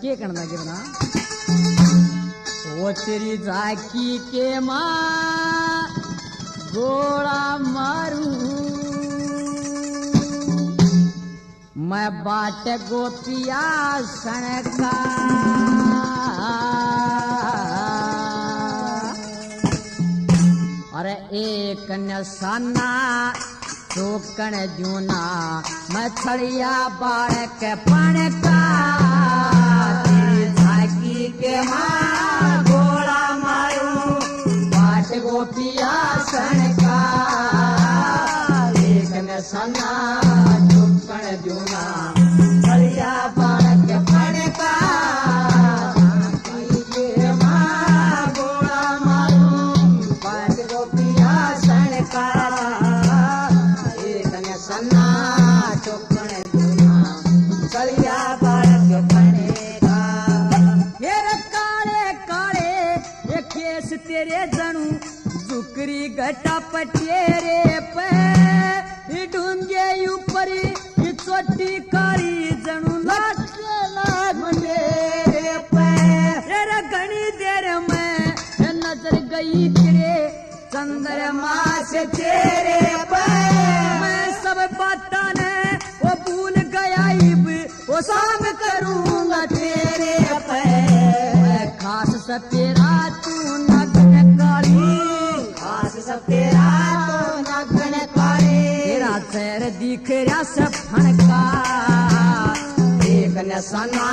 के करना के बना वो तेरी झाकी के माँ गोड़ा मारू मैं बाट गोपिया सनका अरे एक नसाना चौकण जूना मैं छड़िया बाड़क पण का तेरी झाकी के माँ गोड़ा मारू बाट गोपिया सनका एक नसाना चौकण जूना छड़िया बाड़क पण का तेरे जनू जुकरी घटा पटेरे पे ढूंढे ऊपर चोटी कारी जनू मेरे पे तेरे घनी देर में नजर गई तेरे चंद्रमा से तेरे पे मैं सब बाता ने वो भूल गया वो शाम करूंगा तेरे पे खास सपेरा तू तेरा तो नगन काले तेरा पैर दिख रहा सब फणका एक नसना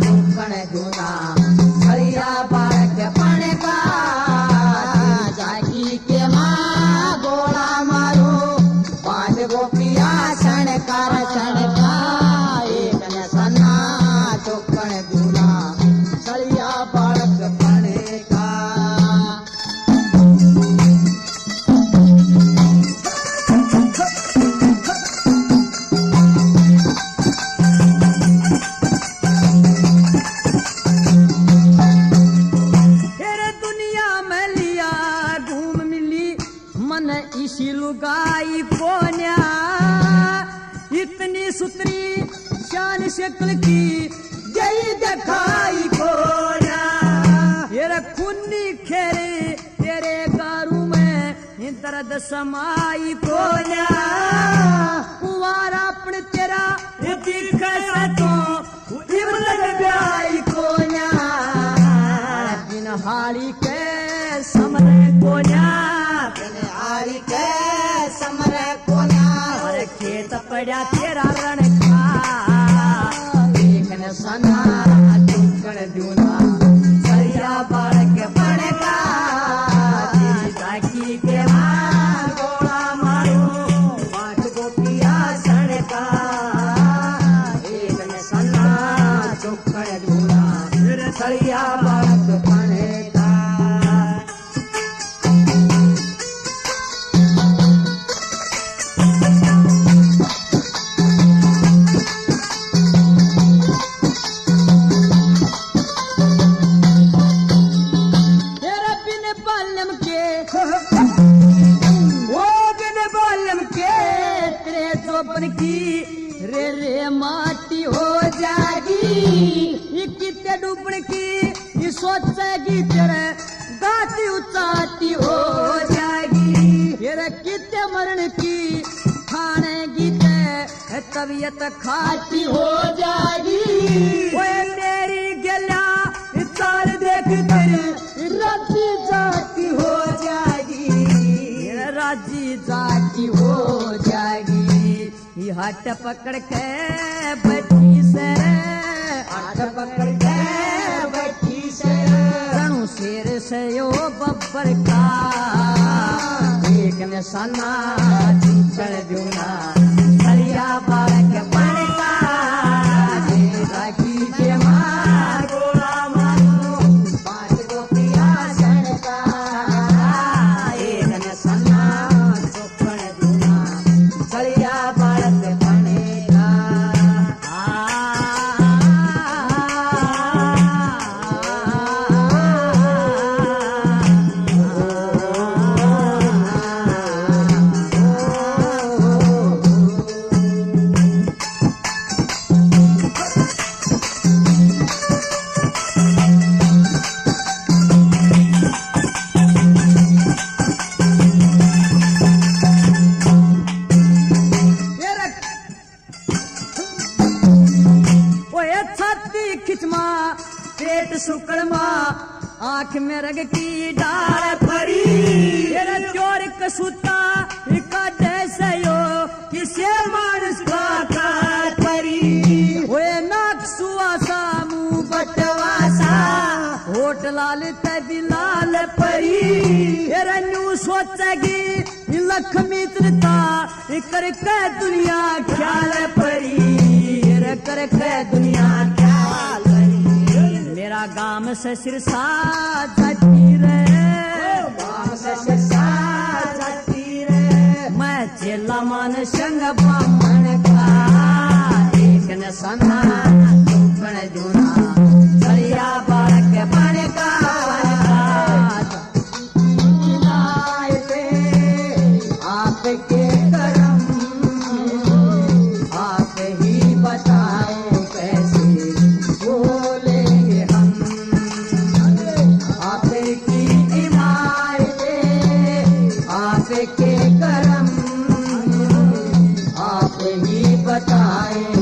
दुखन दूना छड़िया बाड़क फणका जागी के माँ गोला मारो पांच गोपिया क्षणकार क्षणका एक नसना दुखन दूना छड़िया बाड़क फणका लुगाई कोन्या इतनी सुतरी शान शक्ल की जई दिखाई कोन्या तेरे खूनी खेरे तेरे गारू में दर्द समाई कोन्या कुवारा अपने तेरा दिख तो ब्याई कोन्या दिन हाड़ी के समरे कोन्या हाड़ी के समरे कोन्या और खेत पड़ा तेरा रण का एक नसना चुकन दूना सरिया बाड़क पड़ेगा ताकि के माँ गोला मारू पांच गोपिया सड़का एक नसना चुकन दूना सरिया बाड़क पड़ेगा की रे रे माटी हो जाएगी कितने डूबने की ये सोचेगी तेरे गाती उचाटी हो जाएगी तेरे कितने मरण की खानेगी ते तबीयत खाटी हो जाएगी वो मेरी गला चाल देख तेरे राजी जाती हो जाएगी राजी जाती हो जाएगी हट पकड़ के बैठी से हट पकड़ के बैठी से रणु शेर से यो बब्बर का एक निशाना चिंचड़ जूना सरिया बाड़क पड़ेगा राखी के मार गोला मारू पांच गोपिया सड़का एक निशाना चौकड़ जूना सरिया छाती खिचमा पेट सुकड़मा आंख में रग की डाल फरी तेरा चोर कसूता काटे सयो किसे मानस का परी ओए नाक सुवासा मुंह बटवासा होठ लाल तभी लाल परी तेरा न्यू सोचेगी लक्ष्मी त्रिता कर के दुनिया ख्याल परी कर के दुनिया ख्याल परी मेरा गाम से सिरसा जाती रे गाम से सिरसा जाती रे मैं चेला मान संग बामण का एक न सना दुकण जुना चलिया बालक बन का आपके करम आप ही बताओ कैसे बोलेंगे हम आपकी इमारतें आपके करम आप ही बताएं